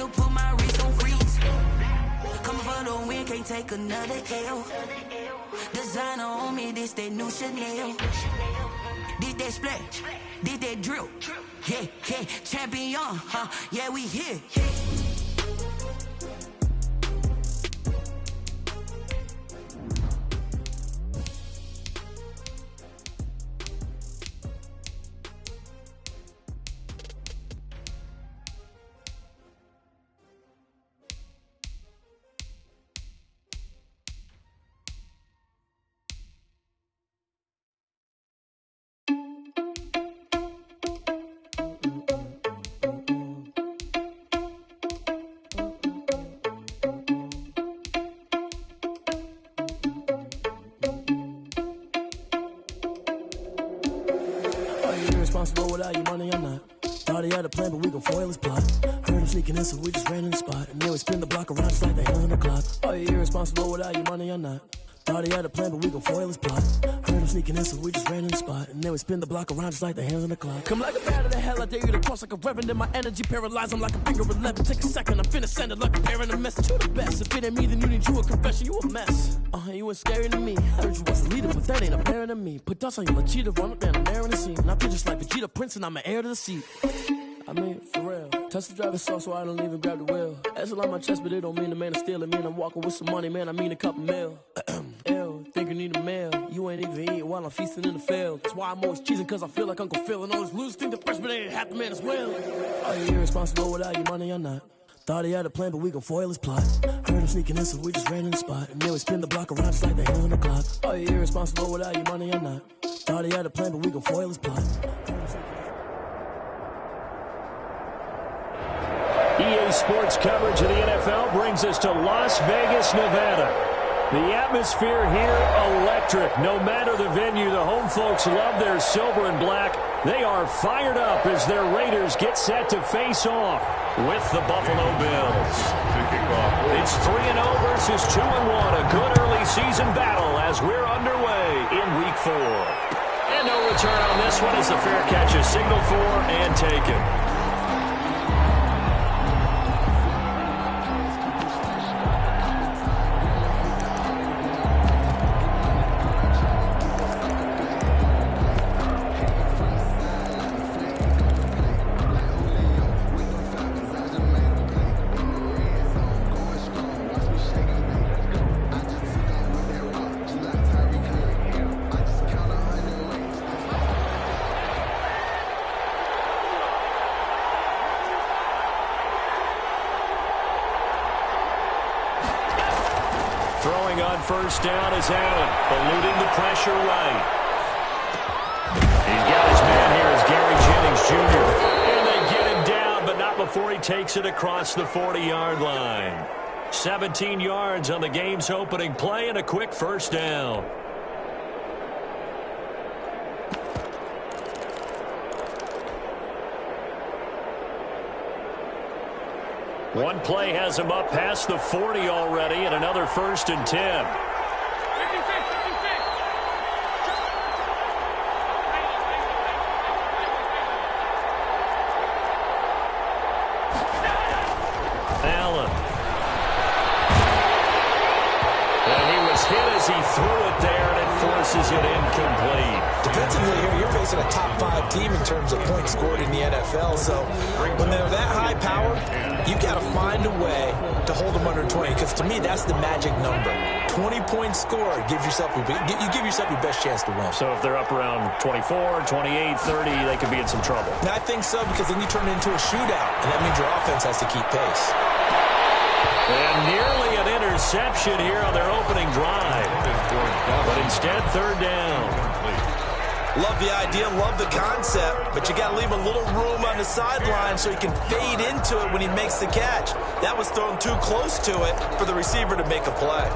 to put my wrist on freeze. Coming for the win, can't take another L. Designer on me, this that new Chanel. Did that splash, did that drill. Yeah, yeah, champion, huh? Yeah, we here. Responsible without your money, I'm not. Thought he had a plan, but we gon' foil his plot. Heard him sneaking in, so we just ran in the spot. And then we spin the block around just like the hands on the clock. Are you irresponsible without your money, I'm not. Thought he had a plan, but we gon' foil his plot. Heard him sneaking in, so we just ran in the spot. And then we spin the block around just like the hands on the clock. Come like a bat of the hell, I dare you to cross like a reverend. In my energy paralyzed, I'm like a finger 11. Take a second, I'm finna send it like a parent a message. You the best, if it ain't me, then you need you a confession. You a mess. You ain't scary to me. I heard you was a leader, but that ain't apparent to me. Put dust on you, like cheetah, run up down, I'm there in the scene. And I feel just like Vegeta Prince, and I'm an heir to the seat. I mean, for real. Touch the driver's soft, so I don't even grab the wheel. That's on my chest, but it don't mean the man is stealing. Man, I'm walking with some money, man, I mean a couple mil. Ew, think you need a meal. You ain't even eating while I'm feasting in the field. That's why I'm always cheesing, cause I feel like Uncle Phil. And all those losers think the freshman ain't half the man as well. Are you irresponsible without your money or not? Thought he had a plan, but we gon' foil his plot. Heard him sneaking in, so we just ran in the spot. And then we spin the block around just like the hands on the clock. Are you irresponsible without your money or not? Thought he had a plan, but we gon' foil his plot. EA Sports coverage of the NFL brings us to Las Vegas, Nevada. The atmosphere here, electric. No matter the venue, the home folks love their silver and black. They are fired up as their Raiders get set to face off with the Buffalo Bills. It's 3-0 versus 2-1. A good early season battle as we're underway in Week 4. And no return on this one as the fair catch is signaled for and taken. First down is Allen, eluding the pressure right. He's got his man here as Gary Jennings Jr. And they get him down, but not before he takes it across the 40-yard line. 17 yards on the game's opening play and a quick first down. One play has him up past the 40 already, and another 1st and 10. Allen. And he was hit as he threw it there, and it forces it incomplete. Defensively here, you're facing a top 5 team in terms of points scored in the NFL. So when they're that high powered, you got to find a way to hold them under 20. Because to me, that's the magic number. 20 points scored gives yourself you give yourself your best chance to win. So if they're up around 24, 28, 30, they could be in some trouble. And I think so, because then you turn it into a shootout, and that means your offense has to keep pace. And nearly an interception here on their opening drive. But instead, 3rd down. Love the idea, love the concept, but you got to leave a little room on the sideline so he can fade into it when he makes the catch. That was thrown too close to it for the receiver to make a play.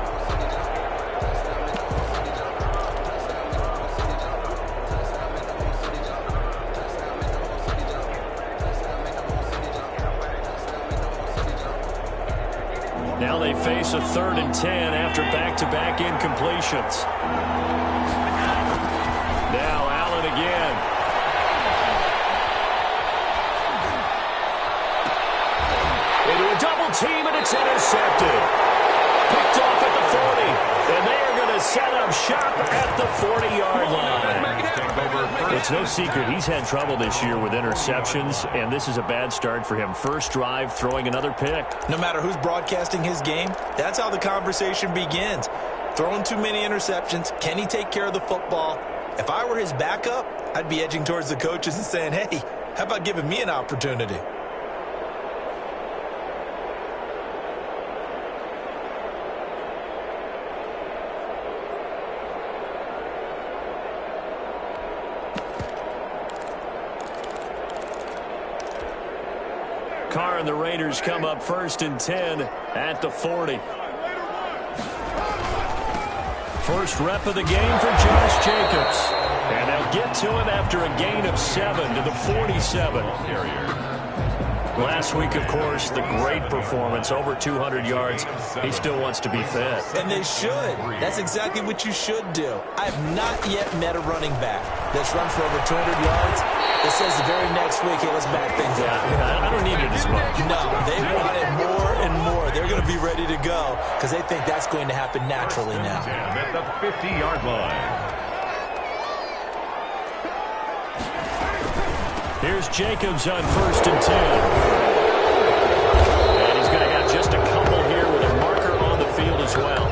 Now they face a 3rd and 10 after back-to-back incompletions. Now Allen again. into a double team, and it's intercepted. Picked off at the 40, and they are going to set up shop at the 40-yard line. It's no secret he's had trouble this year with interceptions, and this is a bad start for him. First drive, throwing another pick. No matter who's broadcasting his game, that's how the conversation begins. Throwing too many interceptions, can he take care of the football? If I were his backup, I'd be edging towards the coaches and saying, hey, how about giving me an opportunity? Carr and the Raiders come up 1st and 10 at the 40. First rep of the game for Josh Jacobs. And they'll get to him after a gain of 7 to the 47. Last week, of course, the great performance, over 200 yards. He still wants to be fed. And they should. That's exactly what you should do. I have not yet met a running back that's run for over 200 yards that says the very next week, hey, let's back things up. I don't need it as much. No, they want it more and more. They're going to be ready to go because they think that's going to happen naturally now. At the 50-yard line. Here's Jacobs on 1st and 10. And he's going to have just a couple here with a marker on the field as well.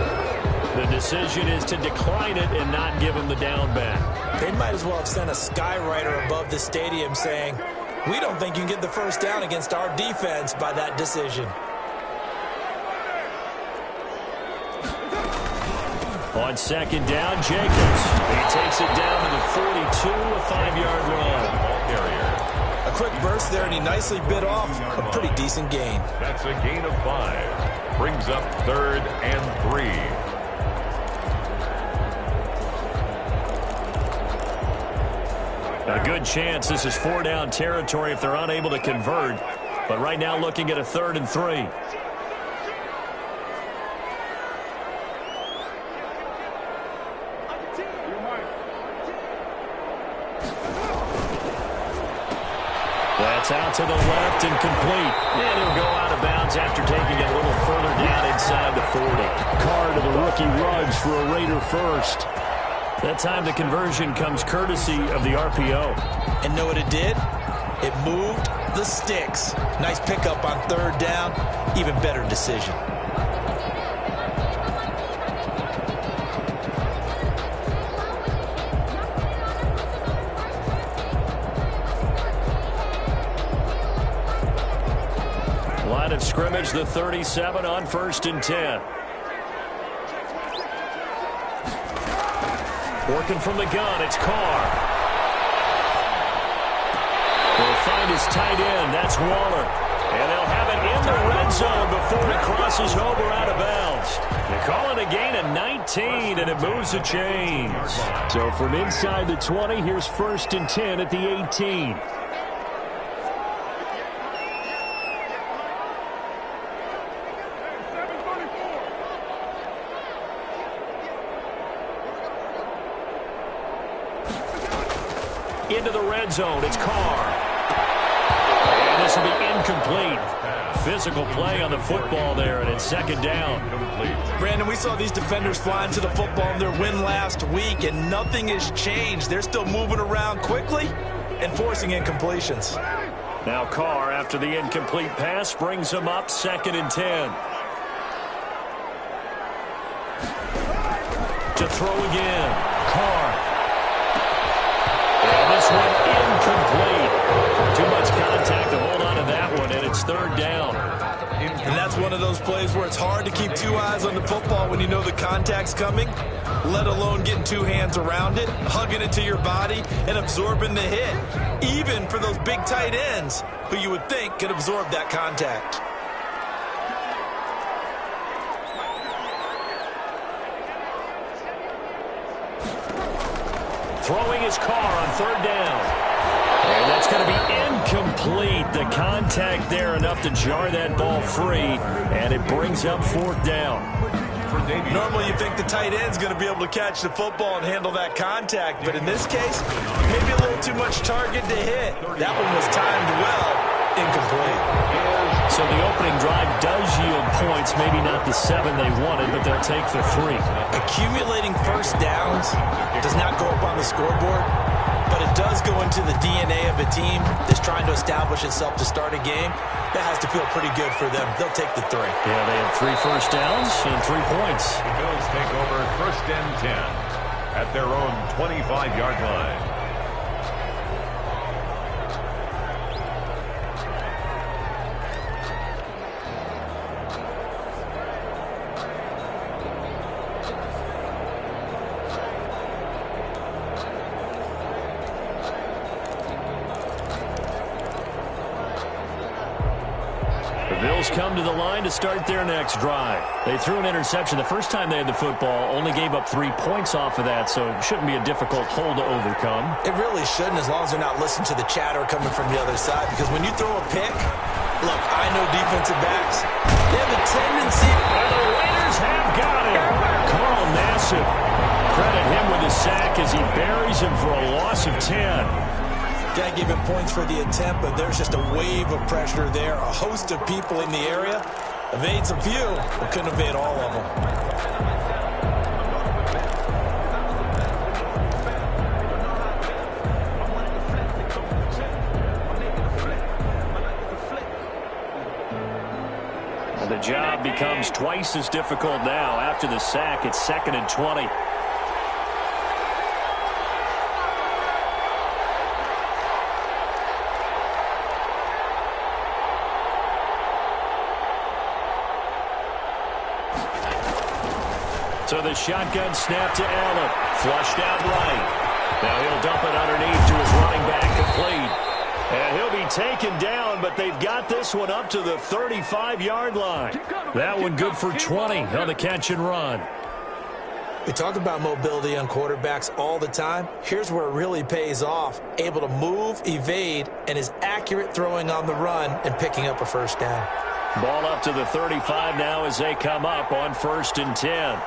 The decision is to decline it and not give him the down back. They might as well have sent a skywriter above the stadium saying, we don't think you can get the first down against our defense by that decision. On 2nd down, Jacobs. He takes it down to the 42, a 5-yard run. A quick burst there, and he nicely bit off a pretty decent gain. That's a gain of 5. Brings up 3rd and 3. A good chance this is 4-down territory if they're unable to convert. But right now looking at a 3rd and 3. That's out to the left and complete. And he'll go out of bounds after taking it a little further down inside the 40. Carr to the rookie Ruggs for a Raider first. That time the conversion comes courtesy of the RPO. And know what it did? It moved the sticks. Nice pickup on 3rd down. Even better decision. Line of scrimmage, the 37 on 1st and 10. Working from the gun, it's Carr. They'll find his tight end, that's Waller. And they'll have it in the red zone before it crosses over out of bounds. They call it a gain of 19, and it moves the chains. So from inside the 20, here's 1st and 10 at the 18. Into the red zone, it's Carr. And this will be incomplete. Physical play on the football there, and it's 2nd down. Brandon, we saw these defenders flying to the football in their win last week, and nothing has changed. They're still moving around quickly and forcing incompletions. Now Carr, after the incomplete pass, brings him up 2nd and 10. To throw again, Carr. And this one incomplete. Too much contact to hold on to that one, and it's 3rd down. And that's one of those plays where it's hard to keep 2 eyes on the football when you know the contact's coming, let alone getting 2 hands around it, hugging it to your body, and absorbing the hit. Even for those big tight ends who you would think could absorb that contact. Throwing his Carr on 3rd down. And that's going to be incomplete. The contact there enough to jar that ball free, and it brings up 4th down. Normally you think the tight end's going to be able to catch the football and handle that contact, but in this case, maybe a little too much target to hit. That one was timed well, incomplete. So the opening drive does yield points, maybe not the 7 they wanted, but they'll take the 3. Accumulating first downs does not go up on the scoreboard, but it does go into the DNA of a team that's trying to establish itself to start a game. That has to feel pretty good for them. They'll take the 3. Yeah, they have 3 first downs and 3 points. The Bills take over 1st and 10 at their own 25-yard line. Come to the line to start their next drive. They threw an interception the first time they had the football, only gave up 3 points off of that, so it shouldn't be a difficult hole to overcome. It really shouldn't, as long as they're not listening to the chatter coming from the other side, because when you throw a pick, look, I know defensive backs, they have a tendency. And the Raiders have got him. Carl Nassib. Credit him with a sack as he buries him for a loss of 10. Got to give him points for the attempt, but there's just a wave of pressure there. A host of people in the area. Evades a few, but couldn't evade all of them. Well, the job becomes twice as difficult now. After the sack, it's 2nd and 20. So the shotgun snap to Allen. Flushed out right. Now he'll dump it underneath to his running back, complete. And he'll be taken down, but they've got this one up to the 35-yard line. That one good for 20 on the catch and run. We talk about mobility on quarterbacks all the time. Here's where it really pays off. Able to move, evade, and is accurate throwing on the run and picking up a first down. Ball up to the 35 now as they come up on 1st and 10.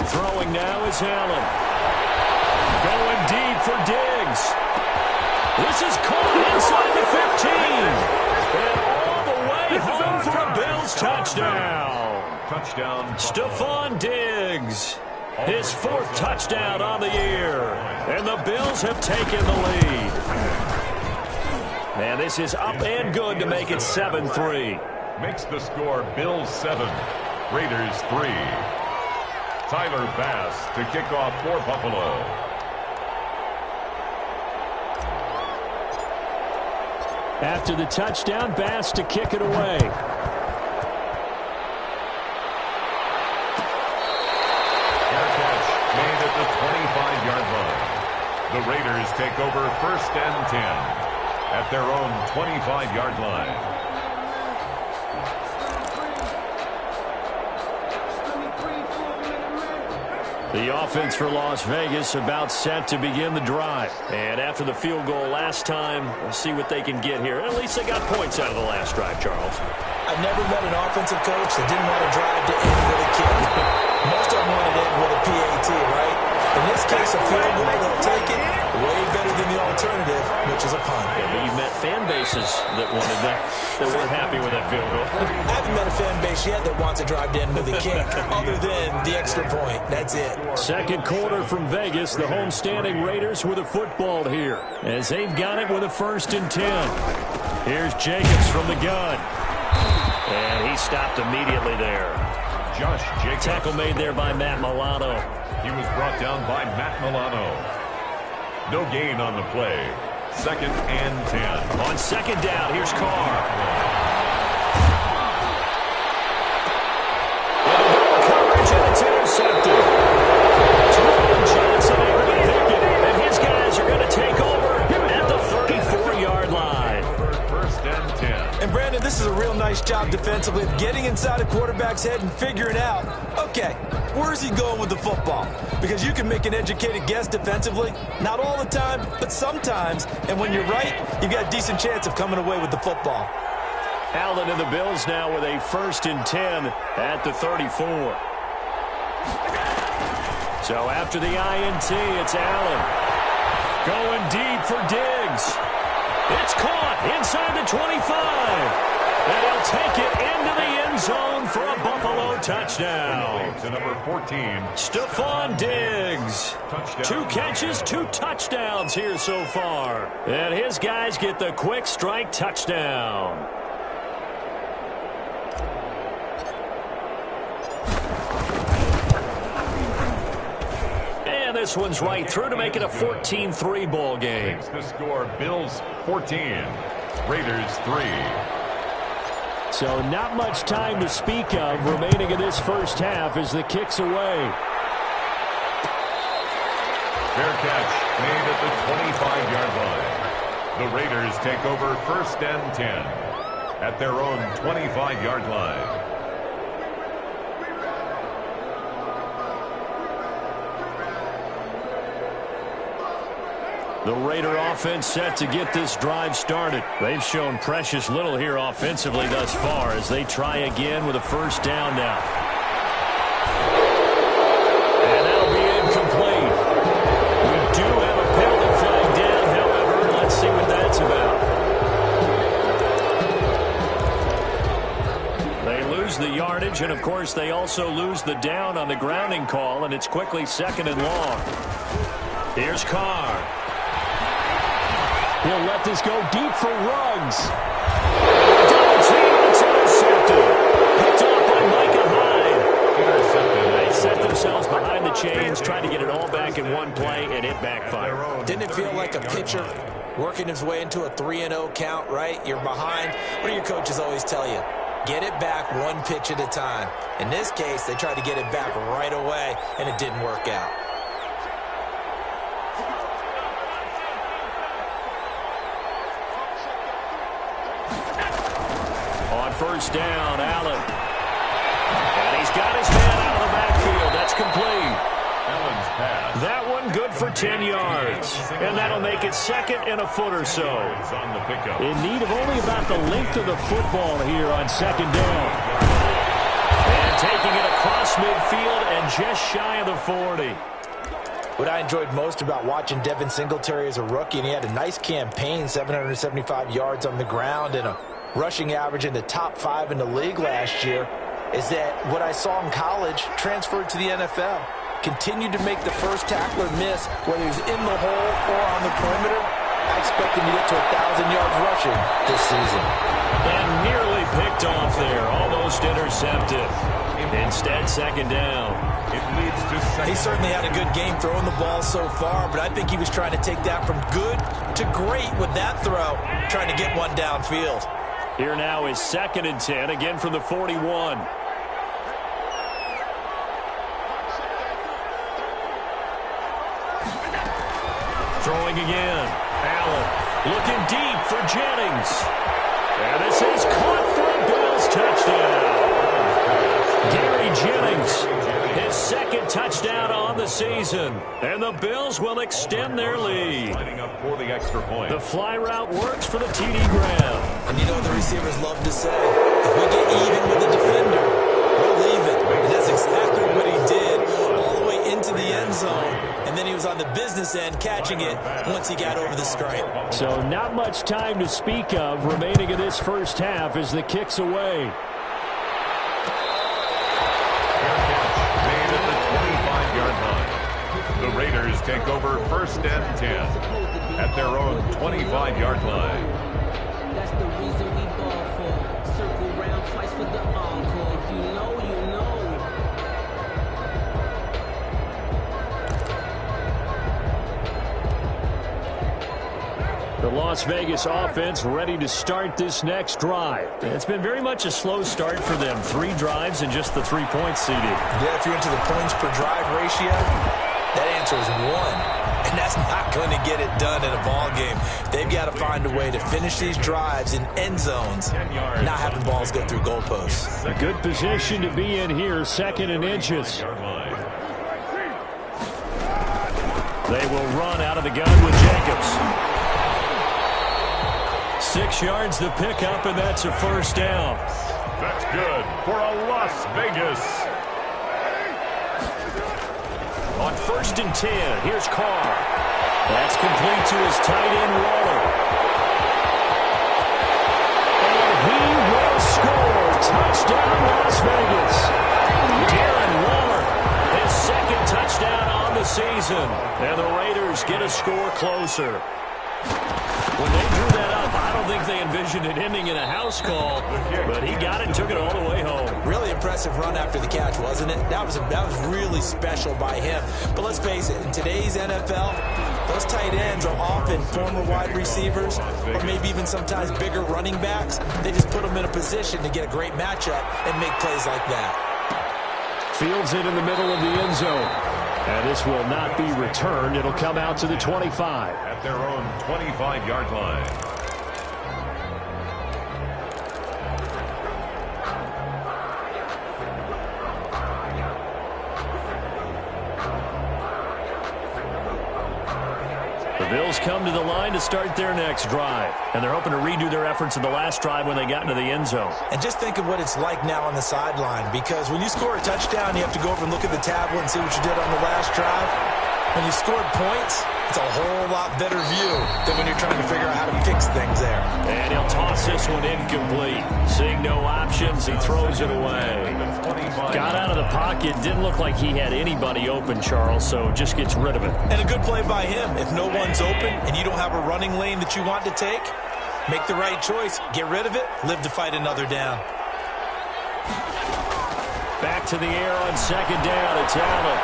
Throwing now is Allen. Going deep for Diggs. This is caught inside the 15. And all the way home for a Bills touchdown. Touchdown. Stephon Diggs. His 4th touchdown on the year. And the Bills have taken the lead. Man, this is up and good to make it 7-3. Makes the score Bills 7, Raiders 3. Tyler Bass to kick off for Buffalo. After the touchdown, Bass to kick it away. Fair catch made at the 25-yard line. The Raiders take over 1st and 10 at their own 25-yard line. The offense for Las Vegas about set to begin the drive. And after the field goal last time, we'll see what they can get here. At least they got points out of the last drive, Charles. I've never met an offensive coach that didn't want to drive to end with a kick. Most of them wanted to end with a PAT, right? In this case, a field goal, they'll take it. Way better than the alternative, which is a punt. Yeah, but you've met fan bases that wanted that weren't happy with that field goal. I haven't met a fan base yet that wants to drive to end with a kick, other than the extra point. That's it. Second quarter from Vegas. The homestanding Raiders with a football here, as they've got it with a 1st and 10. Here's Jacobs from the gun. And he stopped immediately there. Josh Jacobs. Tackle made there by Matt Milano. He was brought down by Matt Milano. No gain on the play. 2nd and 10. On 2nd down, here's Carr. Coverage, and it's intercepted. Tyrone Johnson able to pick it, and his guys are going to take over at the 34-yard line. 1st and 10. And Brandon, this is a real nice job defensively of getting inside a quarterback's head and figuring out, okay, where's he going with the football? Because you can make an educated guess defensively. Not all the time, but sometimes. And when you're right, you've got a decent chance of coming away with the football. Allen and the Bills now with a 1st and 10 at the 34. So after the INT, it's Allen. Going deep for Diggs. It's caught inside the 25. And he'll take it into the end zone for a Buffalo touchdown. To number 14. Stephon Diggs. Touchdown. 2 catches, 2 touchdowns here so far. And his guys get the quick strike touchdown. And this one's right through to make it a 14-3 ball game. Makes the score Bills 14, Raiders 3. So not much time to speak of remaining in this first half as the kick's away. Fair catch made at the 25-yard line. The Raiders take over 1st and 10 at their own 25-yard line. The Raider offense set to get this drive started. They've shown precious little here offensively thus far as they try again with a first down now. And that'll be incomplete. We do have a penalty flag down, however. Let's see what that's about. They lose the yardage, and of course they also lose the down on the grounding call, and it's quickly 2nd and long. Here's Carr. He'll let this go deep for Ruggs. Double team, it's intercepted. Picked off by Micah Hyde. They set themselves behind the chains, trying to get it all back in one play, and it backfired. Didn't it feel like a pitcher working his way into a 3-0 count, right? You're behind. What do your coaches always tell you? Get it back 1 pitch at a time. In this case, they tried to get it back right away, and it didn't work out. First down, Allen. And he's got his man out of the backfield. That's complete. Allen's pass. That one good for 10 yards. And that'll make it 2nd and a foot or so. On the pickup. In need of only about the length of the football here on 2nd down. And taking it across midfield and just shy of the 40. What I enjoyed most about watching Devin Singletary as a rookie, and he had a nice campaign, 775 yards on the ground and a rushing average in the top 5 in the league last year, is that what I saw in college transferred to the NFL. Continued to make the first tackler miss, whether he's in the hole or on the perimeter. I expect him to get to 1,000 yards rushing this season. And nearly picked off there, almost intercepted. Instead, 2nd down. It leads to 2nd. He certainly had a good game throwing the ball so far, but I think he was trying to take that from good to great with that throw, trying to get one downfield. Here now is 2nd and 10, again from the 41. Throwing again. Allen looking deep for Jennings. And this is caught for a Bills touchdown. Gary Jennings, his 2nd touchdown on the season. And the Bills will extend their lead. Lining up for the extra point. The fly route works for the TD Graham. And you know the receivers love to say, if we get even with the defender, we'll leave it. And that's exactly what he did, all the way into the end zone. And then he was on the business end catching it once he got over the stripe. So not much time to speak of remaining in this first half as the kick's away. Made at the 25-yard line. The Raiders take over 1st and 10 at their own 25-yard line. That's the reason we ball for. Circle round twice for the encore. If you know, you know. The Las Vegas offense ready to start this next drive. It's been very much a slow start for them. 3 drives and just the 3 points seeded. Yeah, if you're into the points per drive ratio, that answer is 1. And that's not going to get it done in a ball game. They've got to find a way to finish these drives in end zones, not having balls go through goalposts. A good position to be in here, 2nd and inches. They will run out of the gun with Jacobs. 6 yards the pickup, and that's a first down. That's good for a Las Vegas. On 1st and 10, here's Carr. That's complete to his tight end, Waller. And he will score. Touchdown, Las Vegas. Darren Waller, his second touchdown on the season. And the Raiders get a score closer. When they drew that up, I don't think they envisioned it ending in a house call, but he got it and took it all the way home. Really impressive run after the catch, wasn't it? That was really special by him. But let's face it, in today's NFL, those tight ends are often former wide receivers or maybe even sometimes bigger running backs. They just put them in a position to get a great matchup and make plays like that. Fields it in the middle of the end zone. And this will not be returned. It'll come out to the 25. At their own 25-yard line. The Bills come to the line to start their next drive. And they're hoping to redo their efforts in the last drive when they got into the end zone. And just think of what it's like now on the sideline, because when you score a touchdown, you have to go over and look at the tablet and see what you did on the last drive. When you scored points, it's a whole lot better view than when you're trying to figure out how to fix things there. And he'll toss this one incomplete. Seeing no options, he throws it away. Got out of the pocket. Didn't look like he had anybody open, Charles, so just gets rid of it. And a good play by him. If no one's open and you don't have a running lane that you want to take, make the right choice. Get rid of it. Live to fight another down. Back to the air on second down. It's Allen.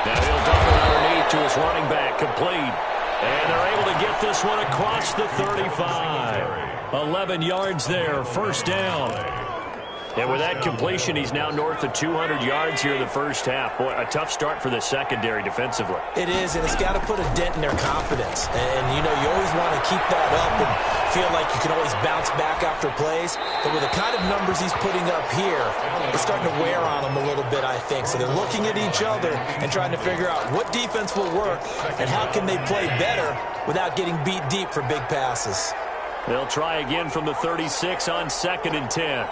Now he'll double underneath to his running back, complete. And they're able to get this one across the 35. 11 yards there, first down. And with that completion, he's now north of 200 yards here in the first half. Boy, a tough start for the secondary defensively. It is, and it's got to put a dent in their confidence. And, you know, you always want to keep that up and feel like you can always bounce back after plays. But with the kind of numbers he's putting up here, it's starting to wear on them a little bit, I think. So they're looking at each other and trying to figure out what defense will work and how can they play better without getting beat deep for big passes. They'll try again from the 36 on 2nd and 10.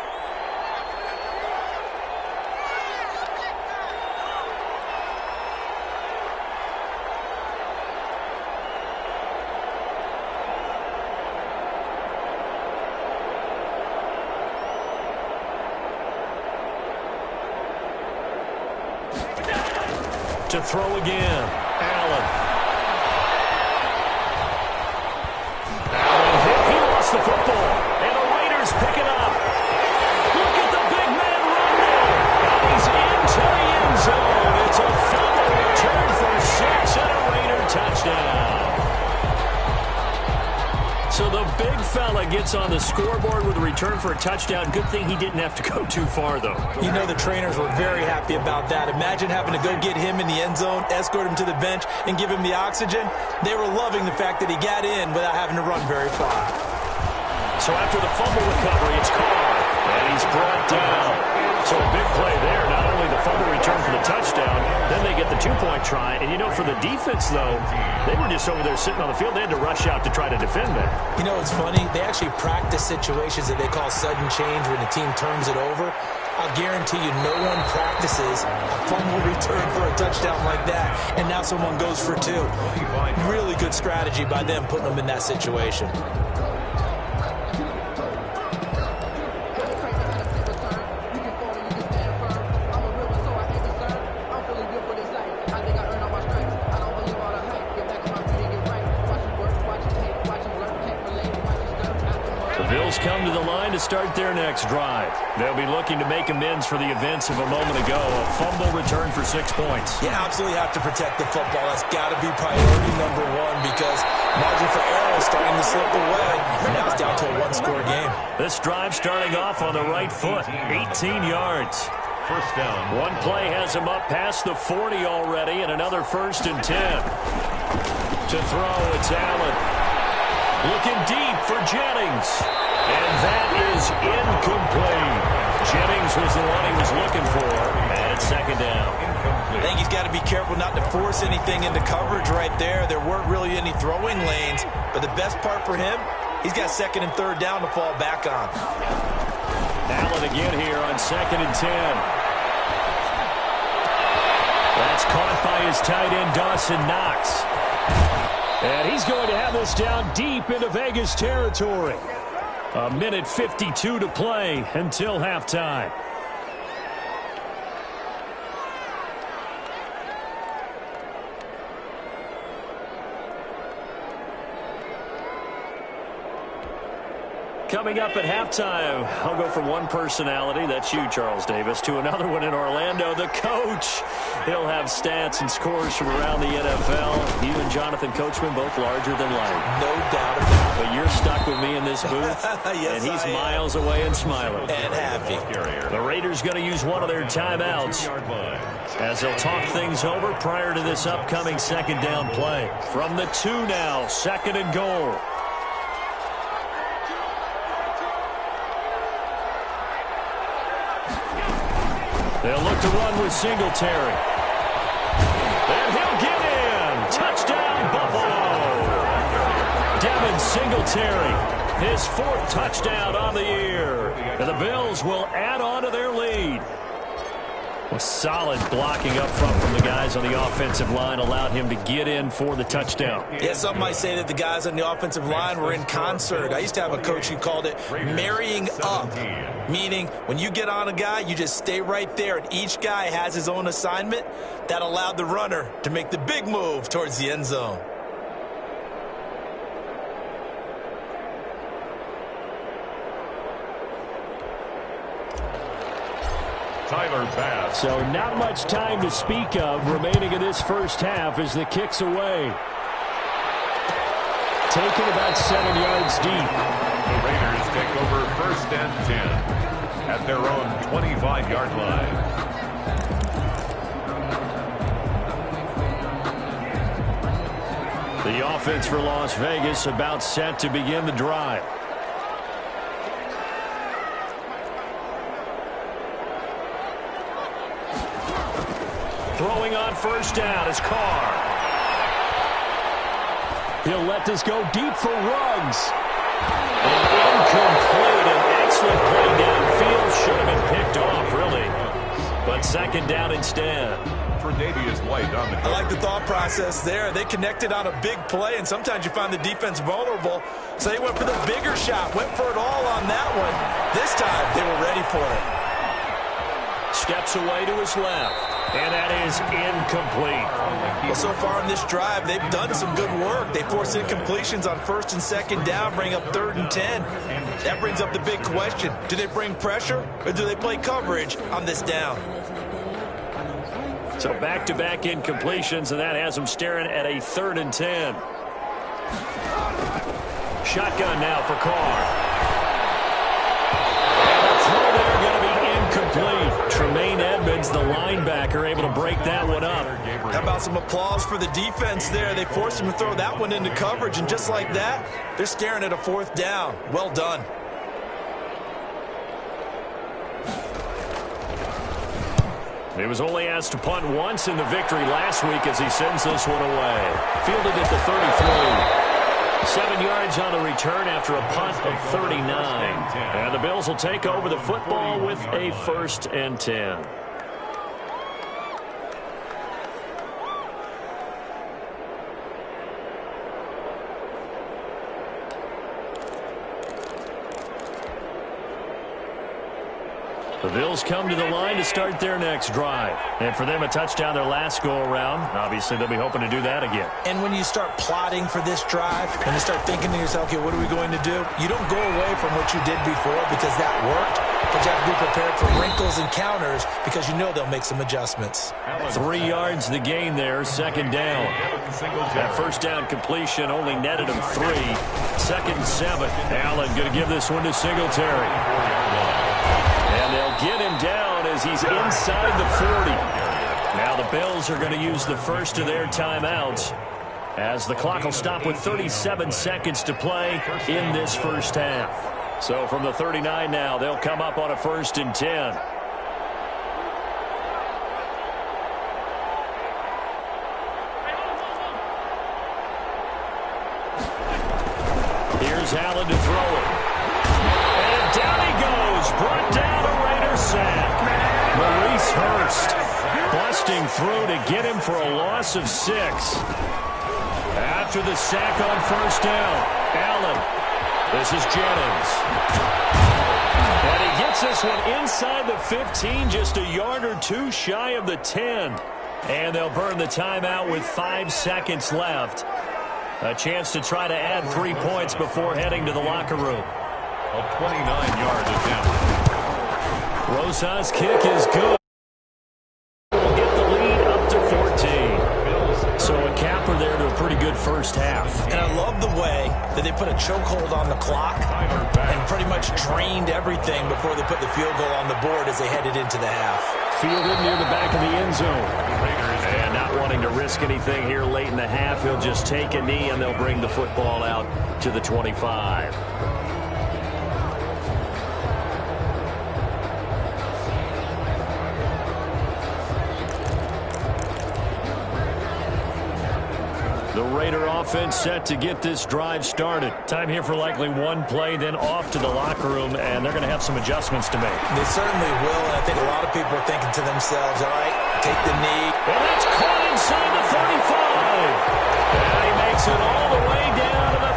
To throw again, Allen. Allen hit. He lost the football, and the Raiders pick it up. Look at the big man run there. And he's into the end zone. It's a fumble return for 6 and a Raider touchdown. So the big fella gets on the scoreboard with a return for a touchdown. Good thing he didn't have to go too far, though. You know the trainers were very happy about that. Imagine having to go get him in the end zone, escort him to the bench, and give him the oxygen. They were loving the fact that he got in without having to run very far. So after the fumble recovery, it's Carr, and he's brought down. So a big play there. Not only the fumble return for the touchdown, then they get the two-point try. And, you know, for the defense, though, they were just over there sitting on the field. They had to rush out to try to defend that. You know, it's funny. They actually practice situations that they call sudden change when the team turns it over. I'll guarantee you no one practices a fumble return for a touchdown like that, and now someone goes for 2. Really good strategy by them putting them in that situation. Come to the line to start their next drive. They'll be looking to make amends for the events of a moment ago. A fumble return for 6 points. You absolutely have to protect the football. That's got to be priority number 1 because margin for error is starting to slip away. And now it's down to a one-score game. This drive starting off on the right foot. 18 yards. First down. One play has him up past the 40 already, and another 1st and 10. To throw, it's Allen. Looking deep for Jennings. And that is incomplete. Jennings was the one he was looking for. And it's 2nd down. I think he's got to be careful not to force anything into coverage right there. There weren't really any throwing lanes. But the best part for him, he's got 2nd and 3rd down to fall back on. Allen again here on 2nd and 10. It's caught by his tight end, Dawson Knox. And he's going to have this down deep into Vegas territory. 1:52 to play until halftime. Coming up at halftime, I'll go from one personality, that's you, Charles Davis, to another one in Orlando, the coach. He'll have stats and scores from around the NFL. You and Jonathan Coachman, both larger than life. No doubt about it. But you're stuck with me in this booth, yes, and he's miles away and smiling. And happy. The Raiders going to use one of their timeouts as they'll talk things over prior to this upcoming second down play. From the 2 now, 2nd and goal. They'll look to run with Singletary. And he'll get in. Touchdown, Buffalo. Devin Singletary, his 4th touchdown on the year. And the Bills will add on to their lead. A solid blocking up front from the guys on the offensive line allowed him to get in for the touchdown. Yeah, some might say that the guys on the offensive line were in concert. I used to have a coach who called it marrying up, meaning when you get on a guy, you just stay right there, and each guy has his own assignment. That allowed the runner to make the big move towards the end zone. Tyler Bass. So not much time to speak of remaining in this first half as the kick's away. Taken about 7 yards deep. The Raiders take over 1st and 10 at their own 25-yard line. The offense for Las Vegas about set to begin the drive. Throwing on 1st down is Carr. He'll let this go deep for Ruggs. Incomplete. An excellent play downfield. Should have been picked off, really. But 2nd down instead. Tre'Davious White on the cover. I like the thought process there. They connected on a big play, and sometimes you find the defense vulnerable. So they went for the bigger shot, went for it all on that one. This time, they were ready for it. Steps away to his left. And that is incomplete. Well, so far in this drive, they've done some good work. They forced incompletions on 1st and 2nd down, bring up 3rd and 10. That brings up the big question. Do they bring pressure, or do they play coverage on this down? So back-to-back incompletions, and that has them staring at a 3rd and 10. Shotgun now for Carr. And the throw there going to be incomplete. Tremaine Edmonds, the linebacker, able to break that one up. How about some applause for the defense there? They forced him to throw that one into coverage, and just like that, they're staring at a 4th down. Well done. He was only asked to punt once in the victory last week as he sends this one away. Fielded at the 33. 7 yards on the return after a punt of 39. And the Bills will take over the football with a 1st and 10. The Bills come to the line to start their next drive. And for them, a touchdown their last go-around. Obviously, they'll be hoping to do that again. And when you start plotting for this drive, when you start thinking to yourself, okay, what are we going to do? You don't go away from what you did before because that worked, but you have to be prepared for wrinkles and counters because you know they'll make some adjustments. 3 yards the gain there, 2nd down. That 1st down completion only netted him 3. 2nd and 7. Allen going to give this one to Singletary. And they'll get him down as he's inside the 40. Now the Bills are going to use the first of their timeouts as the clock will stop with 37 seconds to play in this first half. So from the 39 now, they'll come up on a 1st and 10. Here's Allen to throw it. And down he goes. Brought down a Raider sack. Hurst busting through to get him for a loss of 6. After the sack on first down, Allen. This is Jennings. And he gets this one inside the 15, just a yard or two shy of the 10. And they'll burn the timeout with 5 seconds left. A chance to try to add 3 points before heading to the locker room. A 29-yard attempt. Rosas' kick is good. We'll get the lead up to 14. So a capper there to a pretty good first half. And I love the way that they put a chokehold on the clock and pretty much drained everything before they put the field goal on the board as they headed into the half. Fielded near the back of the end zone. And not wanting to risk anything here late in the half, he'll just take a knee and they'll bring the football out to the 25. The Raider offense set to get this drive started. Time here for likely one play, then off to the locker room, and they're going to have some adjustments to make. They certainly will, and I think a lot of people are thinking to themselves, all right, take the knee. And that's caught inside the 35. And he makes it all the way down to the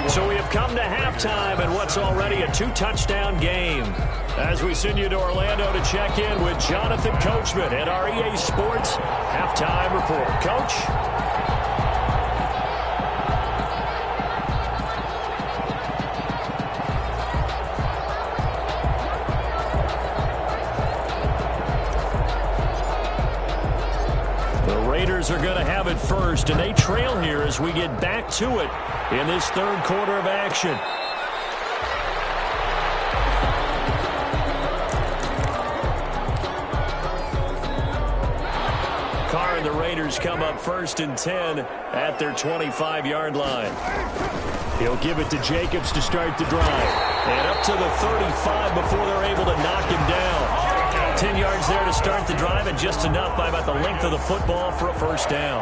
31. So we have come to halftime in what's already a 2-touchdown game. As we send you to Orlando to check in with Jonathan Coachman at our EA Sports Halftime Report. Coach? The Raiders are going to have it first, and they trail here as we get back to it in this third quarter of action. The Raiders come up 1st and 10 at their 25-yard line. He'll give it to Jacobs to start the drive. And up to the 35 before they're able to knock him down. 10 yards there to start the drive, and just enough by about the length of the football for a first down.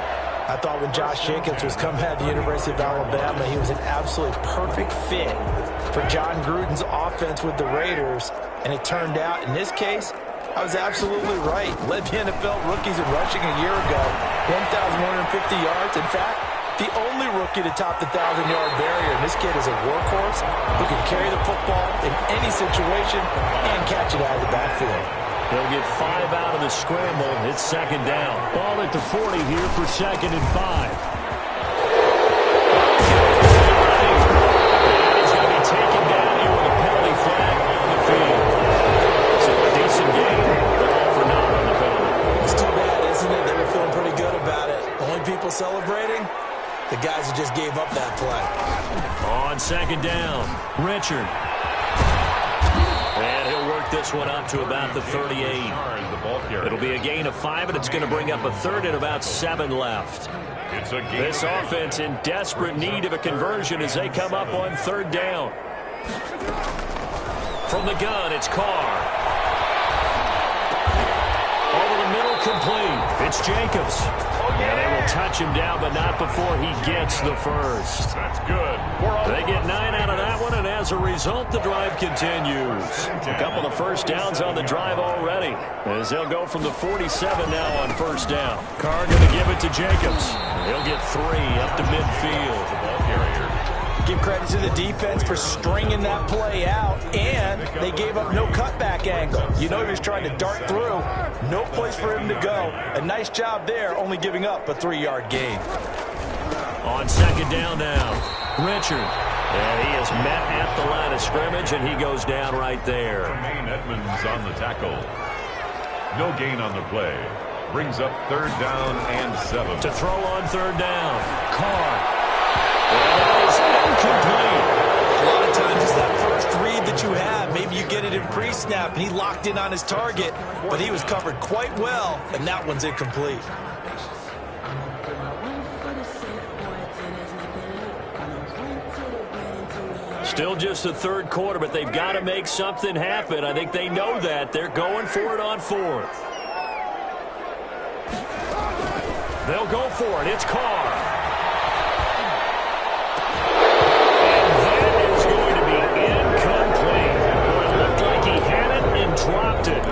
I thought when Josh Jacobs was coming out of the University of Alabama, he was an absolutely perfect fit for John Gruden's offense with the Raiders. And it turned out, in this case, I was absolutely right. Led the NFL rookies in rushing a year ago. 1,150 yards. In fact, the only rookie to top the 1,000-yard barrier. And this kid is a workhorse who can carry the football in any situation and catch it out of the backfield. They'll get 5 out of the scramble. It's second down. Ball at the 40 here for 2nd and 5. He's going to be taken down here with a penalty flag on the field. So a decent game, but all for naught on the penalty. It's too bad, isn't it? They were feeling pretty good about it. Only people celebrating? The guys who just gave up that play. On 2nd down, Richard. And he'll work this one up to about the 38. It'll be a gain of 5, and it's going to bring up a 3rd and about 7 left. This offense in desperate need of a conversion as they come up on 3rd down. From the gun, it's Carr. Over the middle, complete. It's Jacobs. And they will touch him down, but not before he gets the first. That's good. They get 9 out of that one, and as a result, the drive continues. A couple of first downs on the drive already, as they'll go from the 47 now on first down. Carr going to give it to Jacobs. He'll get 3 up to midfield. The ball carrier. Give credit to the defense for stringing that play out, and they gave up no cutback angle. You know he was trying to dart through. No place for him to go. A nice job there, only giving up a 3-yard gain. On 2nd down now, Richard. And he is met at the line of scrimmage, and he goes down right there. Jermaine Edmonds on the tackle. No gain on the play. Brings up 3rd down and 7. To throw on 3rd down, Carr. That is incomplete. A lot of times it's that first read that you have. Maybe you get it in pre-snap, and he locked in on his target, but he was covered quite well, and that one's incomplete. Still just the 3rd quarter, but they've got to make something happen. I think they know that. They're going for it on 4th. They'll go for it. It's Carr. It looked like he had it and dropped it.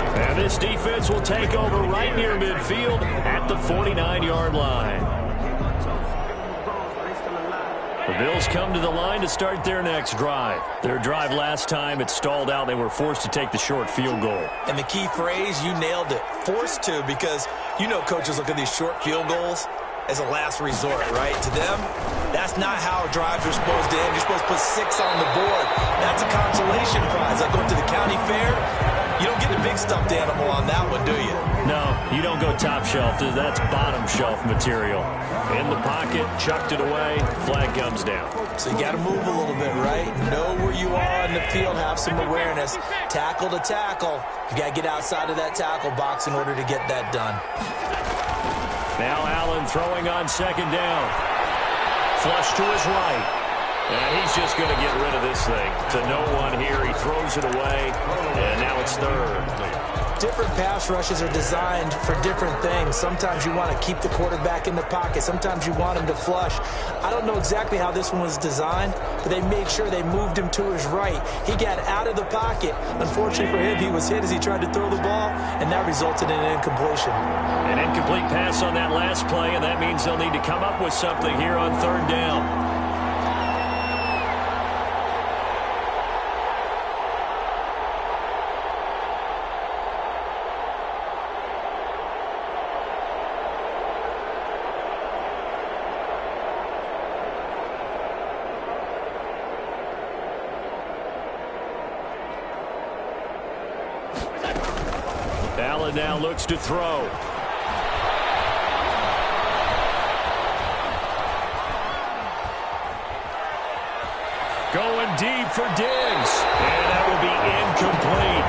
The Bills come to the line to start their next drive. Their drive last time, it stalled out. They were forced to take the short field goal. And the key phrase, you nailed it, forced to, because you know coaches look at these short field goals as a last resort, right? To them, that's not how drives are supposed to end. You're supposed to put 6 on the board. That's a consolation prize. Like going to the county fair, you don't get a big stuffed animal on that one, do you? No, you don't go top shelf. That's bottom shelf material. In the pocket, chucked it away, flag comes down. So you got to move a little bit, right? Know where you are in the field, have some awareness. Tackle to tackle. You got to get outside of that tackle box in order to get that done. Now Allen throwing on second down. Flush to his right. And he's just going to get rid of this thing. To no one here. He throws it away. And now it's third. Different pass rushes are designed for different things. Sometimes you want to keep the quarterback in the pocket. Sometimes you want him to flush. I don't know exactly how this one was designed, but they made sure they moved him to his right. He got out of the pocket. Unfortunately for him, he was hit as he tried to throw the ball, and that resulted in an incompletion. An incomplete pass on that last play, and that means they'll need to come up with something here on third down. Allen now looks to throw. Going deep for Diggs. And that will be incomplete.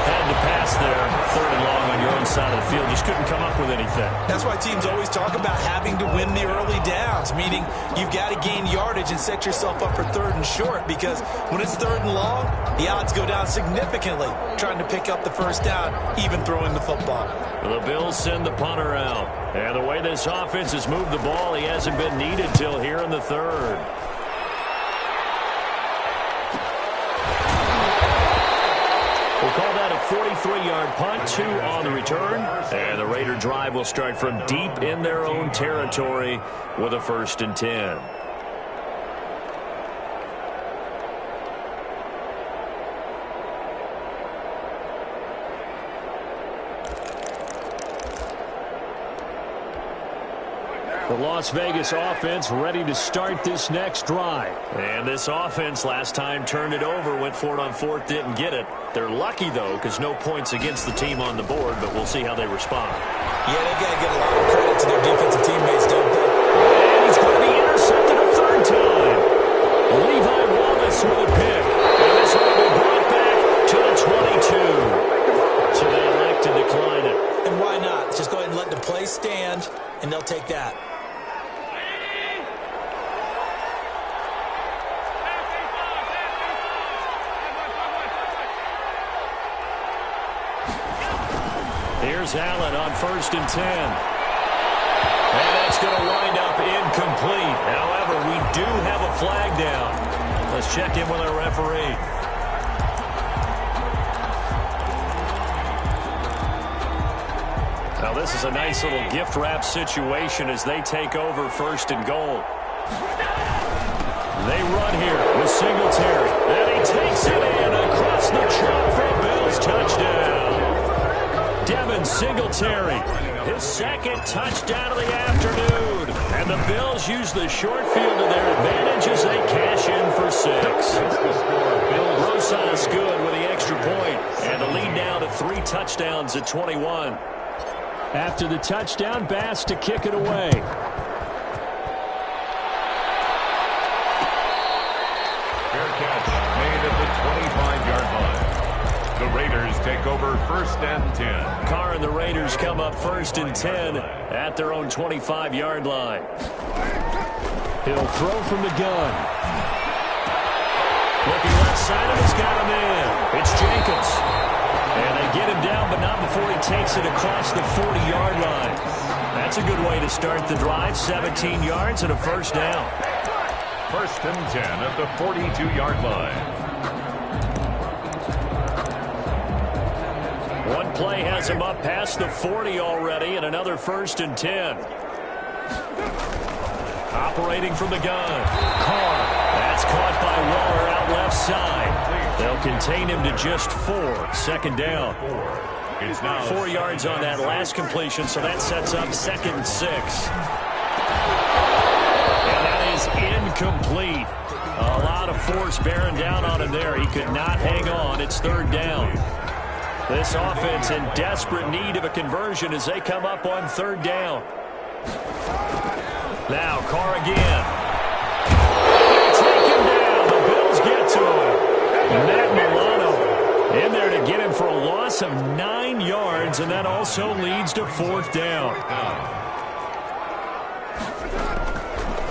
Had to pass there. Third and long on your own side of the field. Just couldn't come up with anything. That's why teams always talk about having to win the early downs, meaning you've got to gain yardage and set yourself up for third and short, because when it's third and long, the odds go down significantly trying to pick up the first down, even throwing the football. The Bills send the punter out. And the way this offense has moved the ball, he hasn't been needed till here in the third. We'll call that a 43-yard punt, 2 on the return. And the Raider drive will start from deep in their own territory with a 1st and 10. The Las Vegas offense ready to start this next drive. And this offense last time turned it over, went for it on 4th, didn't get it. They're lucky, though, because no points against the team on the board, but we'll see how they respond. Yeah, they've got to give a lot of credit to their defensive teammates, don't they? And he's going to be intercepted a 3rd time. Levi Wallace with a pick. And this one will be brought back to the 22. So they elect to decline it. And why not? Just go ahead and let the play stand, and they'll take that. Here's Allen on 1st and 10. And that's going to wind up incomplete. However, we do have a flag down. Let's check in with our referee. Now, this is a nice little gift wrap situation as they take over 1st and goal. They run here with Singletary. And he takes it in across the chalk for a Bills touchdown. Devin Singletary, his 2nd touchdown of the afternoon. And the Bills use the short field to their advantage as they cash in for 6. Rosas good with the extra point. And the lead now to 3 touchdowns at 21. After the touchdown, Bass to kick it away. Fair catch made at the 25-yard line. The Raiders take over 1st and 10. Carr and the Raiders come up 1st and 10 at their own 25-yard line. He'll throw from the gun. Looking left side of it's got him in. It's Jacobs. And they get him down, but not before he takes it across the 40-yard line. That's a good way to start the drive. 17 yards and a 1st down. 1st and 10 at the 42-yard line. One play has him up past the 40 already, and another 1st and 10. Operating from the gun. Carr. That's caught by Waller out left side. They'll contain him to just 4. Second down. 4 yards on that last completion, so that sets up 2nd and 6. And that is incomplete. A lot of force bearing down on him there. He could not hang on. It's 3rd down. This offense in desperate need of a conversion as they come up on 3rd down. Now Carr again. Take him down. The Bills get to him. Matt Milano in there to get him for a loss of 9 yards, and that also leads to 4th down.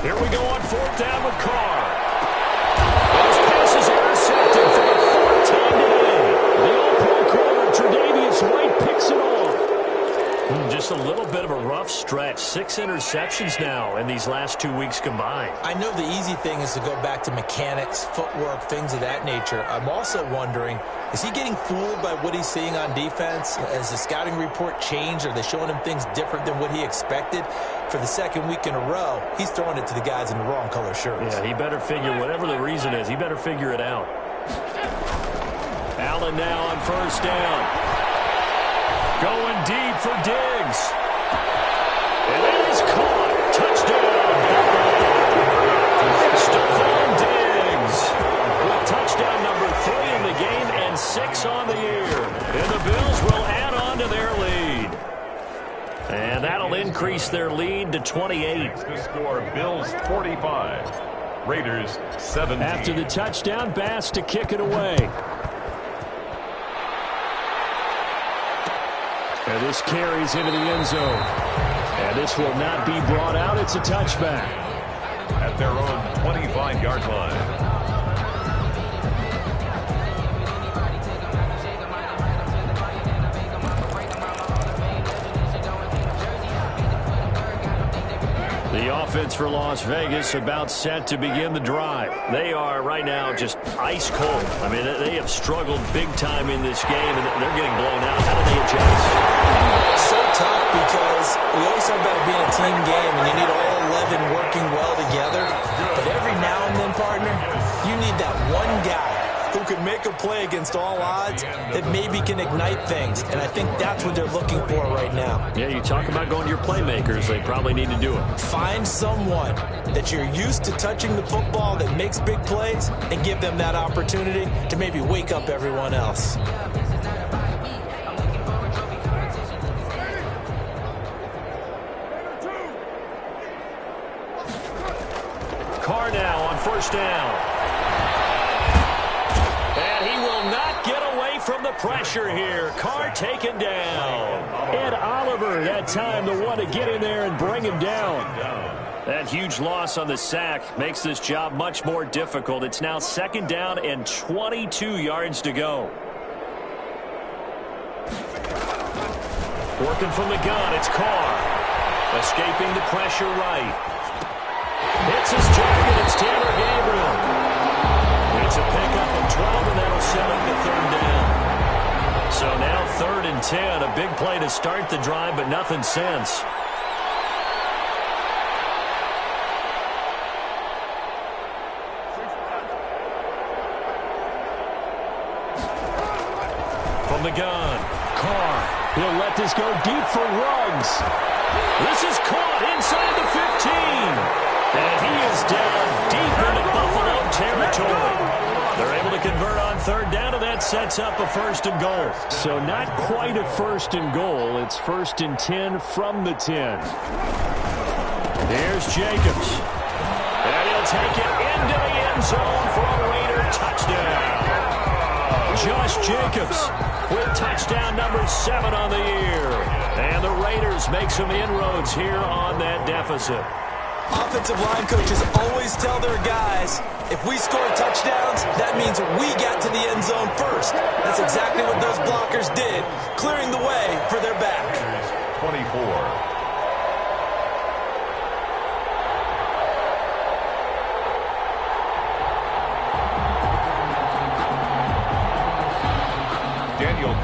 Here we go on 4th down with Carr. Those passes are intercepted for the 4th time today. The all-pro corner, Tre'Davious White, picks it off. Just a little bit of a rough stretch. 6 interceptions now in these last 2 weeks combined. I know the easy thing is to go back to mechanics, footwork, things of that nature. I'm also wondering, is he getting fooled by what he's seeing on defense? Has the scouting report changed? Are they showing him things different than what he expected? For the 2nd week in a row, he's throwing it to the guys in the wrong color shirts. Yeah, he better figure, whatever the reason is, he better figure it out. Allen now on 1st down. Going deep for Diggs. And it is caught. Touchdown. Stephon Diggs with touchdown number 3 in the game and 6 on the year. And the Bills will add on to their lead. And that'll increase their lead to 28. The score, Bills 45, Raiders 17. After the touchdown, Bass to kick it away. And this carries into the end zone. And this will not be brought out. It's a touchback. At their own 25-yard line. The offense for Las Vegas about set to begin the drive. They are right now just ice cold. I mean, they have struggled big time in this game, and they're getting blown out. How do they adjust? So tough because we always talk about it being a team game, and you need all 11 working well together. But every now and then, partner, you need that one guy who can make a play against all odds that maybe can ignite things. And I think that's what they're looking for right now. Yeah, you talk about going to your playmakers. They probably need to do it. Find someone that you're used to touching the football that makes big plays and give them that opportunity to maybe wake up everyone else. Carr now on 1st down. From the pressure here. Carr taken down. Ed Oliver that time the one to get in there and bring him down. That huge loss on the sack makes this job much more difficult. It's now 2nd down and 22 yards to go. Working from the gun, it's Carr. Escaping the pressure right. Hits his target, it's Taylor Gabriel. It's a pickup of 12, and that'll set up the 3rd down. So now 3rd and 10, a big play to start the drive, but nothing since. From the gun, Carr. He'll let this go deep for Ruggs. This is caught inside the 15. And he is down deep into Buffalo territory. They're able to convert on 3rd down, and that sets up a 1st and goal. So not quite a 1st and goal. It's 1st and 10 from the 10. Here's Jacobs. And he'll take it into the end zone for a Raider touchdown. Josh Jacobs with touchdown number 7 on the year. And the Raiders make some inroads here on that deficit. Offensive line coaches always tell their guys, if we score touchdowns, that means we got to the end zone first. That's exactly what those blockers did, clearing the way for their back. 24.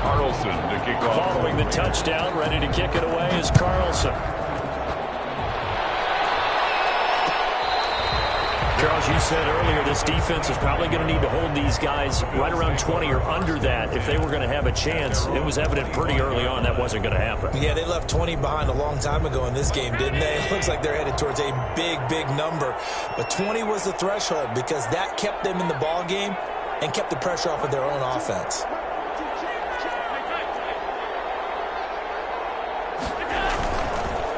Carlson to kick off. Following the touchdown, ready to kick it away is Carlson. Charles, you said earlier this defense is probably going to need to hold these guys right around 20 or under that if they were going to have a chance. It was evident pretty early on that wasn't going to happen. Yeah, they left 20 behind a long time ago in this game, didn't they? It looks like they're headed towards a big, big number. But 20 was the threshold because that kept them in the ball game and kept the pressure off of their own offense.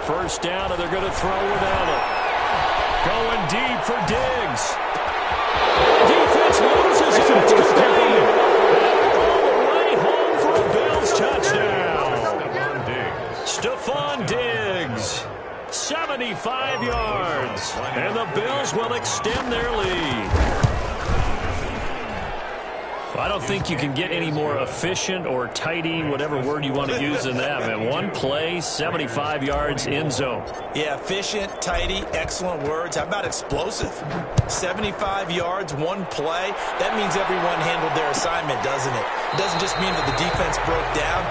First down, and they're going to throw without it. Going deep for Diggs. Defense loses it. It's complete. All the way home for a Bills touchdown. Stephon Diggs. 75 yards. And the Bills will extend their lead. I don't think you can get any more efficient or tidy, whatever word you want to use in that, man. One play, 75 yards, end zone. Yeah, efficient, tidy, excellent words. How about explosive? 75 yards, one play. That means everyone handled their assignment, doesn't it? It doesn't just mean that the defense broke down.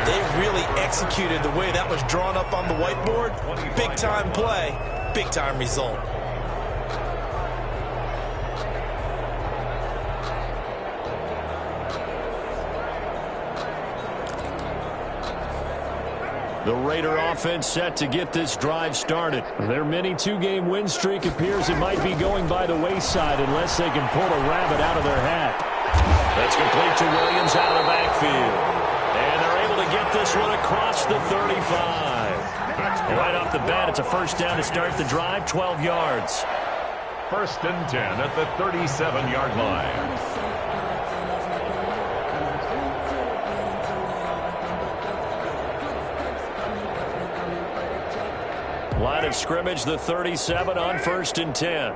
They really executed the way that was drawn up on the whiteboard. Big-time play, big-time result. The Raider offense set to get this drive started. Their mini two-game win streak appears it might be going by the wayside unless they can pull a rabbit out of their hat. That's complete to Williams out of the backfield. And they're able to get this one across the 35. Right off the bat, it's a first down to start the drive, 12 yards. First and 10 at the 37-yard line. Line of scrimmage, the 37 on first and 10.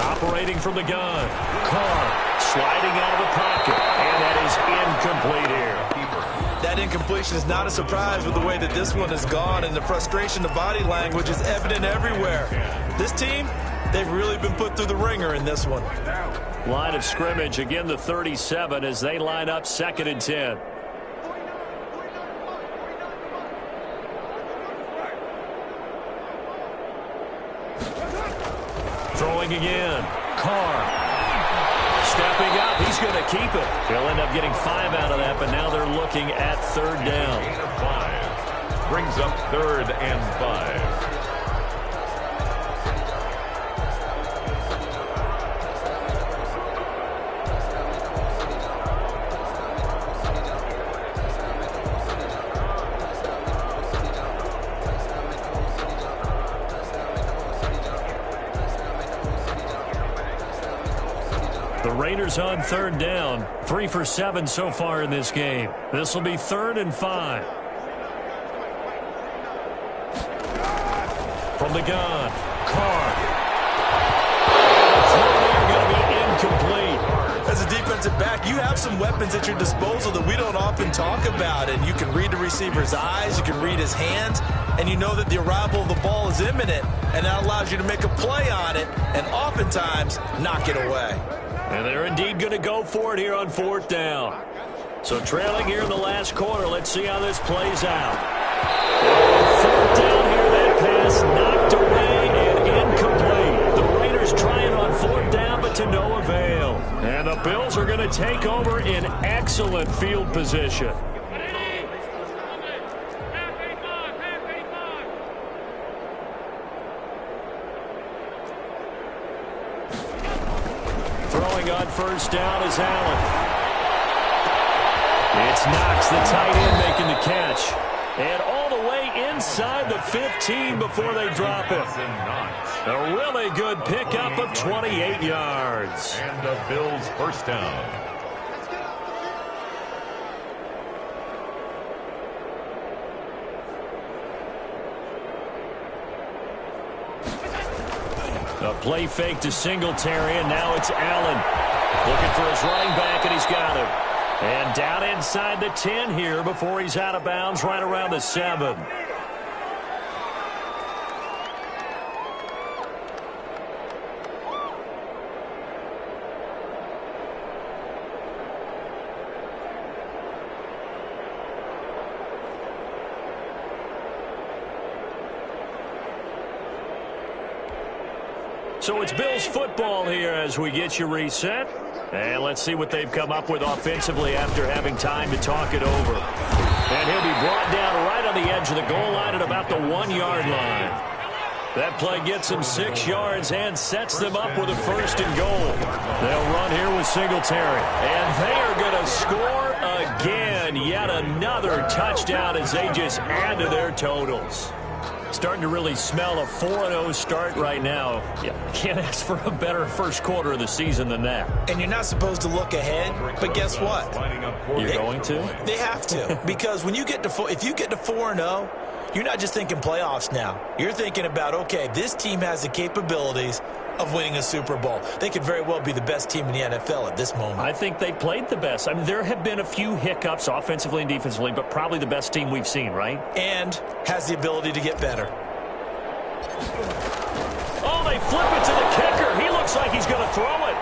Operating from the gun. Carr sliding out of the pocket. And that is incomplete here. That incompletion is not a surprise with the way that this one has gone, and the frustration, the body language is evident everywhere. This team, they've really been put through the ringer in this one. Line of scrimmage, again the 37 as they line up second and 10. Throwing again. Carr. Stepping up. He's going to keep it. They'll end up getting 5 out of that, but now they're looking at third down. 5. Brings up third and 5. The Raiders on third down. 3 for 7 so far in this game. This will be third and 5. From the gun, Carr. They're going to be incomplete. As a defensive back, you have some weapons at your disposal that we don't often talk about. And you can read the receiver's eyes, you can read his hands, and you know that the arrival of the ball is imminent. And that allows you to make a play on it and oftentimes knock it away. And they're indeed going to go for it here on fourth down. So trailing here in the last quarter. Let's see how this plays out. Fourth down here. That pass knocked away and incomplete. The Raiders trying on fourth down, but to no avail. And the Bills are going to take over in excellent field position. On first down is Allen. It's Knox, the tight end, making the catch. And all the way inside the 15 before they drop it. A really good pickup of 28 yards. And the Bills first down. A play fake to Singletary, and now it's Allen. Looking for his running back, and he's got him. And down inside the 10 here before he's out of bounds right around the 7. So it's Bills football here as we get you reset. And let's see what they've come up with offensively after having time to talk it over. And he'll be brought down right on the edge of the goal line at about the 1-yard line. That play gets them 6 yards and sets them up with a 1st and goal. They'll run here with Singletary. And they are going to score again. Yet another touchdown as they just add to their totals. Starting to really smell a 4-0 start right now. Yeah, can't ask for a better first quarter of the season than that. And you're not supposed to look ahead, but guess what? You're going to? They have to, because when you get to if you get to 4-0, you're not just thinking playoffs now. You're thinking about, okay, this team has the capabilities of winning a Super Bowl. They could very well be the best team in the NFL at this moment. I think they played the best. I mean, there have been a few hiccups offensively and defensively, but probably the best team we've seen, right? And has the ability to get better. Oh, they flip it to the kicker. He looks like he's going to throw it.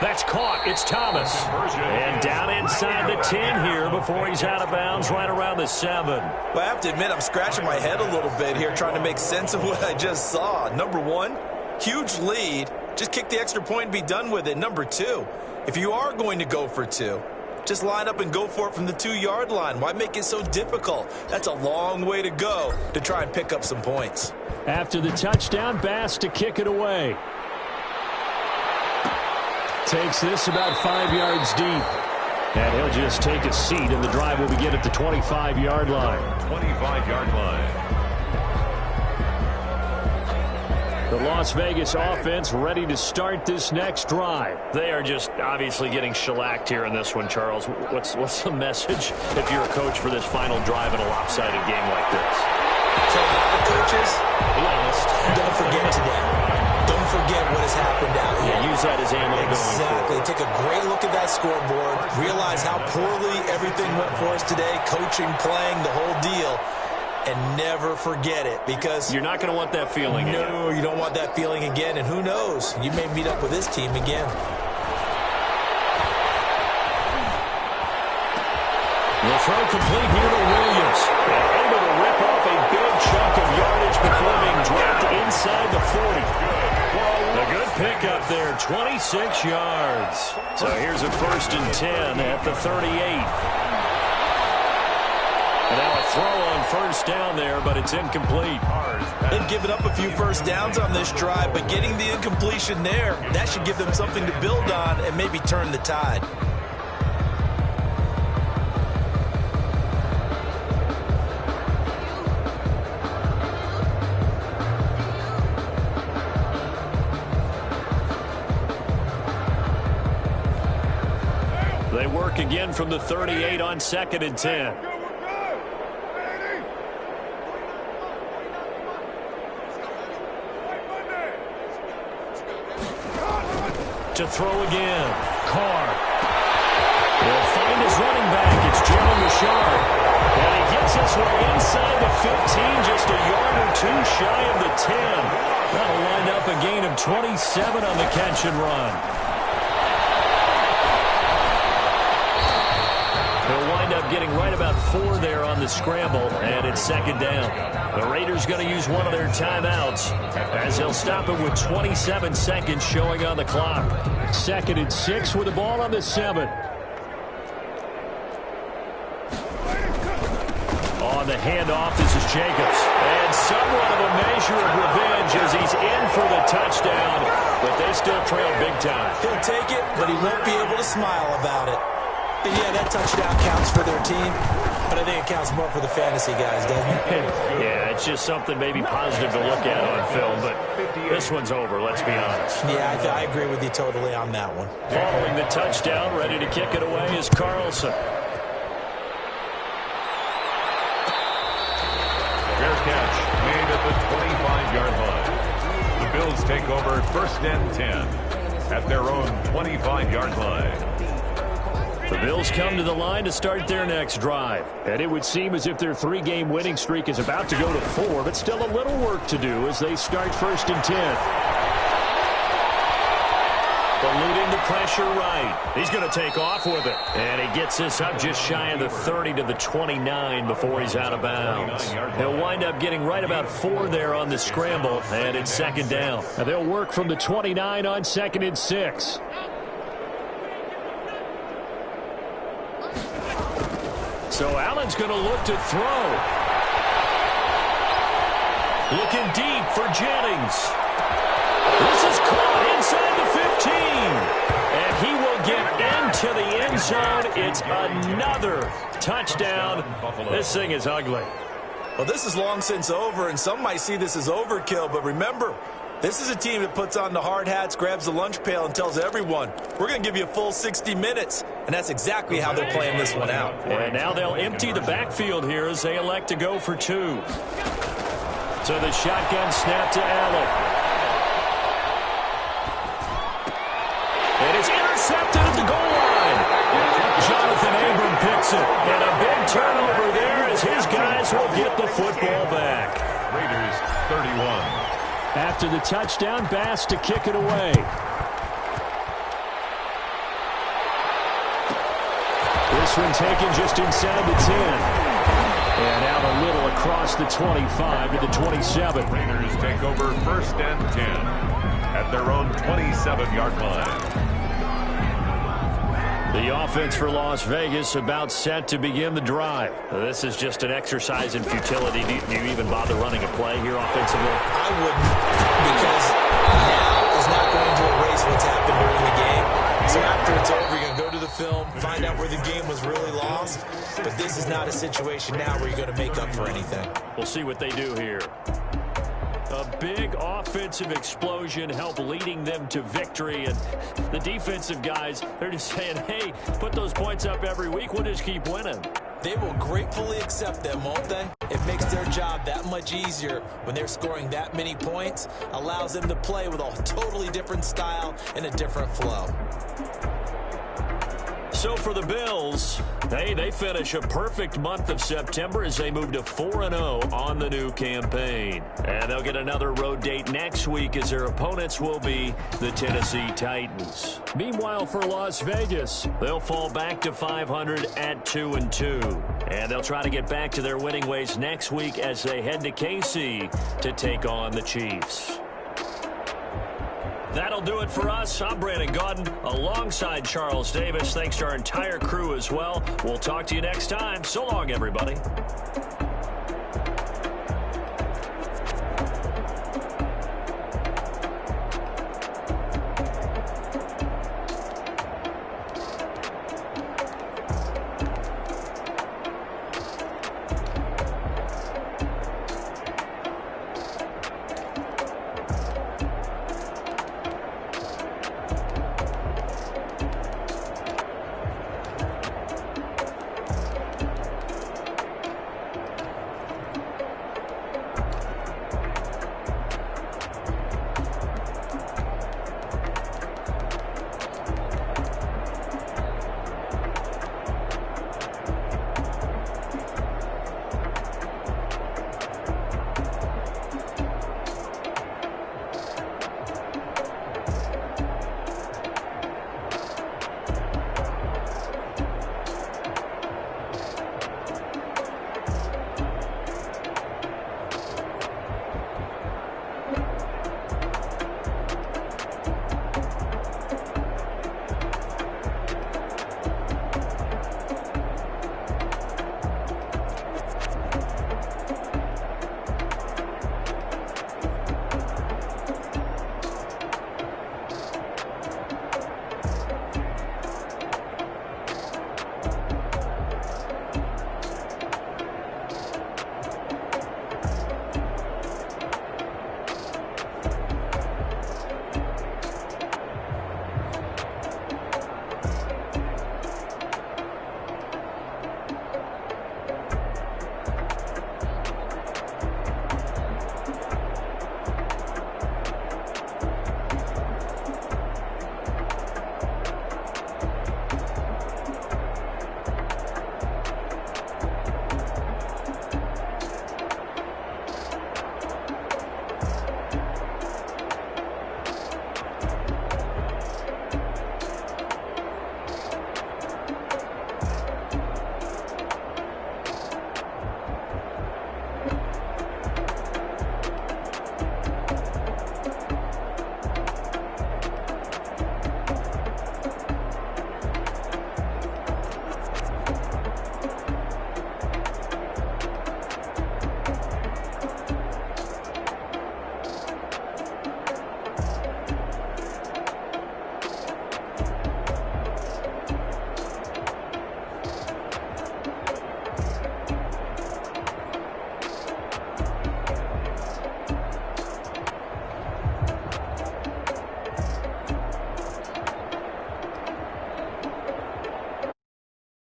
That's caught. It's Thomas. And down inside the 10 here before he's out of bounds right around the 7. Well, I have to admit, I'm scratching my head a little bit here trying to make sense of what I just saw. Number one, huge lead. Just kick the extra point and be done with it. Number two, if you are going to go for 2, just line up and go for it from the 2-yard line. Why make it so difficult? That's a long way to go to try and pick up some points. After the touchdown, Bass to kick it away. Takes this about 5 yards deep. And he'll just take a seat, and the drive will begin at the 25-yard line. 25-yard line. The Las Vegas offense ready to start this next drive. They are just obviously getting shellacked here in this one, Charles. What's the message if you're a coach for this final drive in a lopsided game like this? So a lot of coaches, be honest, don't forget today. Don't forget what has happened out here. Yeah, use that as ammo. Exactly. Take a great look at that scoreboard. Realize how poorly everything went for us today. Coaching, playing, the whole deal. And never forget it, because you're not going to want that feeling again. No, you don't want that feeling again. And who knows? You may meet up with this team again. The throw complete here to Williams. And able to rip off a big chunk of yardage before being dropped inside the 40. A good pickup there, 26 yards. So here's a 1st and 10 at the 38. And now a throw on 1st down there, but it's incomplete. They've given up a few 1st downs on this drive, but getting the incompletion there, that should give them something to build on and maybe turn the tide. They work again from the 38 on 2nd and 10. To throw again. Carr. He'll find his running back. It's Jalen Richard. And he gets this one inside the 15, just a yard or 2 shy of the 10. That'll wind up a gain of 27 on the catch and run. He'll wind up getting right about 4 there on the scramble, and it's 2nd down. The Raiders going to use one of their timeouts as they'll stop it with 27 seconds showing on the clock. 2nd and 6 with the ball on the 7. On the handoff, this is Jacobs. And somewhat of a measure of revenge as he's in for the touchdown, but they still trail big time. He'll take it, but he won't be able to smile about it. And yeah, that touchdown counts for their team, but I think it counts more for the fantasy guys, doesn't it? Yeah, it's just something maybe positive to look at on film, but this one's over, let's be honest. Yeah, I agree with you totally on that one. Following the touchdown, ready to kick it away is Carlson. Fair catch made at the 25-yard line. The Bills take over 1st and 10 at their own 25-yard line. The Bills come to the line to start their next drive. And it would seem as if their 3-game winning streak is about to go to 4, but still a little work to do as they start 1st and 10. Eluding the pressure right. He's going to take off with it. And he gets this up just shy of the 30 to the 29 before he's out of bounds. He'll wind up getting right about 4 there on the scramble, and it's second down. And they'll work from the 29 on 2nd and 6. So Allen's going to look to throw. Looking deep for Jennings. This is caught inside the 15. And he will get into the end zone. It's another touchdown. This thing is ugly. Well, this is long since over, and some might see this as overkill. But remember, this is a team that puts on the hard hats, grabs the lunch pail, and tells everyone, we're going to give you a full 60 minutes. And that's exactly how they're playing this one out. And now they'll empty the backfield here as they elect to go for 2. So the shotgun snap to Allen. And it's intercepted at the goal line. Jonathan Abram picks it. And a big turnover there as his guys will get the football back. Raiders 31. After the touchdown, Bass to kick it away. This one taken just inside the 10. And out a little across the 25 to the 27. Raiders take over 1st and 10 at their own 27-yard line. The offense for Las Vegas about set to begin the drive. This is just an exercise in futility. Do you even bother running a play here offensively? I wouldn't, because now is not going to erase what's happened during the game. So after it's over, you're going to go to the film, find out where the game was really lost. But this is not a situation now where you're going to make up for anything. We'll see what they do here. A big offensive explosion helped leading them to victory. And the defensive guys, they're just saying, hey, put those points up every week. We'll just keep winning. They will gratefully accept them, won't they? It makes their job that much easier when they're scoring that many points. Allows them to play with a totally different style and a different flow. So for the Bills, they finish a perfect month of September as they move to 4-0 on the new campaign. And they'll get another road date next week as their opponents will be the Tennessee Titans. Meanwhile, for Las Vegas, they'll fall back to 500 at 2-2. And they'll try to get back to their winning ways next week as they head to KC to take on the Chiefs. That'll do it for us. I'm Brandon Gaudin alongside Charles Davis. Thanks to our entire crew as well. We'll talk to you next time. So long, everybody.